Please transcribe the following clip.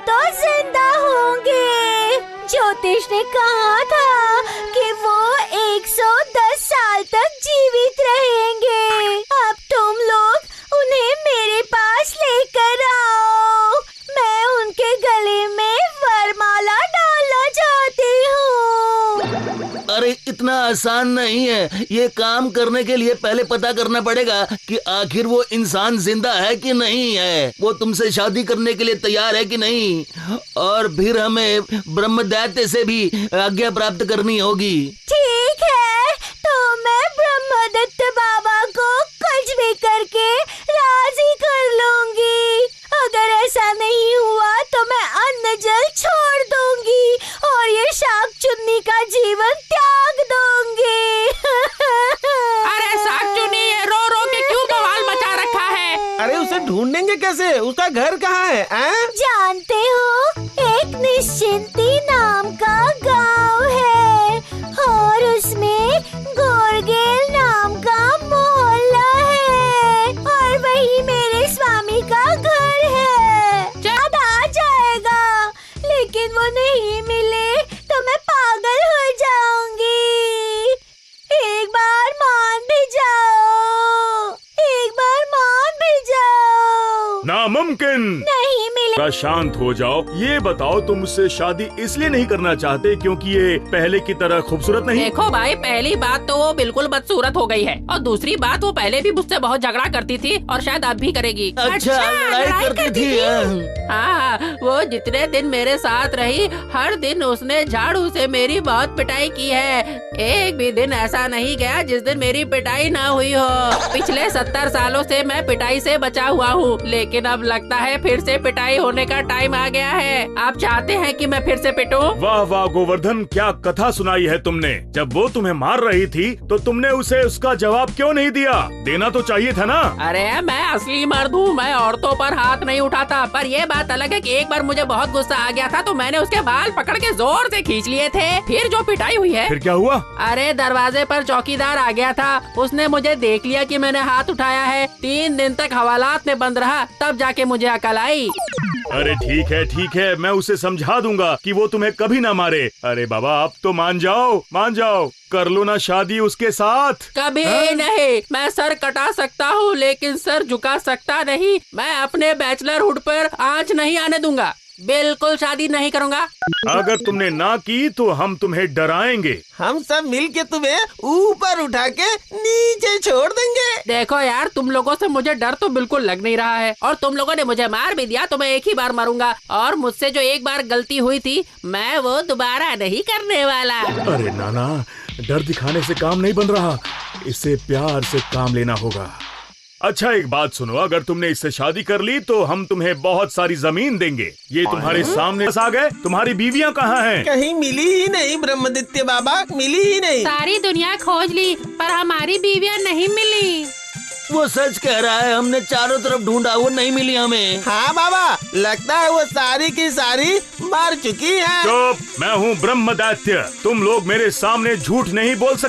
तो जिंदा होंगे। ज्योतिष ने कहा था कि वो 110 साल तक जीवित रहेंगे। अब तुम लोग उन्हें मेरे पास लेकर आओ। मैं उनके गले में वरमाला डालना चाहती हूँ। अरे इतना आसान नहीं है। ये काम करने के लिए पहले पता करना पड़ेगा कि आखिर वो इंसान जिंदा है कि नहीं है, वो तुमसे शादी करने के लिए तैयार है कि नहीं, और फिर हमें ब्रह्मदैत्य से भी आज्ञा प्राप्त करनी होगी। ठीक है, तो मैं ब्रह्मदत्त बाबा को कुछ भी करके राजी कर लूंगी। अगर ऐसा नहीं हुआ तो मैं अन्न जल छोड़ दूंगी और ये शाक चुन्नी का जीवन त्याग दूंगी। अरे शाक चुन्नी, ये रो रो के क्यों बवाल मचा रखा है? अरे उसे ढूंढेंगे कैसे? उसका घर कहाँ है? जानते हो, एक निश्चिंती नाम का गांव है और उसमें गोरगेल नाम का मोहल्ला है और वही मेरे स्वामी का घर है। याद आ जाएगा, लेकिन वो नहीं मिले तो मैं पागल हो जाऊंगी। एक बार मान भी जाओ, एक बार मान भी जाओ। नामुमकिन। नहीं मिले। शांत हो जाओ। ये बताओ, तुम उससे शादी इसलिए नहीं करना चाहते क्योंकि ये पहले की तरह खूबसूरत नहीं? देखो भाई, पहली बात तो वो बिल्कुल बदसूरत हो गई है और दूसरी बात वो पहले भी मुझसे बहुत झगड़ा करती थी और शायद अब भी करेगी। अच्छा, लड़ाई करती थी। हाँ, वो जितने दिन मेरे साथ रही हर दिन उसने झाड़ू से मेरी बहुत पिटाई की है। एक भी दिन ऐसा नहीं गया जिस दिन मेरी पिटाई ना हुई हो। पिछले 70 सालों से मैं पिटाई से बचा हुआ हूँ, लेकिन अब लगता है फिर से पिटाई होने का टाइम आ गया है। आप चाहते हैं कि मैं फिर से पिटूं? वाह वाह गोवर्धन, क्या कथा सुनाई है तुमने। जब वो तुम्हें मार रही थी तो तुमने उसे उसका जवाब क्यों नहीं दिया? देना तो चाहिए था ना। अरे मैं असली मर्द हूँ, मैं औरतों पर हाथ नहीं उठाता। पर ये बात अलग है कि एक बार मुझे बहुत गुस्सा आ गया था तो मैंने उसके बाल पकड़ के जोर से खींच लिए थे। फिर जो पिटाई हुई है। फिर क्या हुआ? अरे दरवाजे पर चौकीदार आ गया था, उसने मुझे देख लिया कि मैंने हाथ उठाया है। 3 दिन तक हवालात में बंद रहा, तब जाके मुझे अकल आई। अरे ठीक है, मैं उसे समझा दूंगा कि वो तुम्हें कभी ना मारे। अरे बाबा, अब तो मान जाओ, कर लो ना शादी उसके साथ। कभी नहीं। मैं सर कटा सकता हूँ लेकिन सर झुका सकता नहीं। मैं अपने बैचलरहुड पर आंच नहीं आने दूंगा। बिल्कुल शादी नहीं करूँगा। अगर तुमने ना की तो हम तुम्हें डराएंगे। हम सब मिल के तुम्हें ऊपर उठा के नीचे छोड़ देंगे। देखो यार, तुम लोगों से मुझे डर तो बिल्कुल लग नहीं रहा है और तुम लोगों ने मुझे मार भी दिया तो मैं एक ही बार मरूंगा और मुझसे जो एक बार गलती हुई थी मैं वो दोबारा नहीं करने वाला। अरे नाना, डर दिखाने से काम नहीं बन रहा, इससे प्यार से काम लेना होगा। अच्छा एक बात सुनो, अगर तुमने इससे शादी कर ली तो हम तुम्हें बहुत सारी जमीन देंगे। ये तुम्हारे सामने आ गए। तुम्हारी बीवियां कहाँ हैं? कहीं मिली ही नहीं ब्रह्मदत्त बाबा, मिली ही नहीं। सारी दुनिया खोज ली पर हमारी बीवियां नहीं मिली। वो सच कह रहा है, हमने चारों तरफ ढूंढा, वो नहीं मिली हमें। हाँ बाबा, लगता है वो सारी की सारी मर चुकी है। चुप, मैं हूँ ब्रह्मदैत्य। तुम लोग मेरे सामने झूठ नहीं बोल सकते।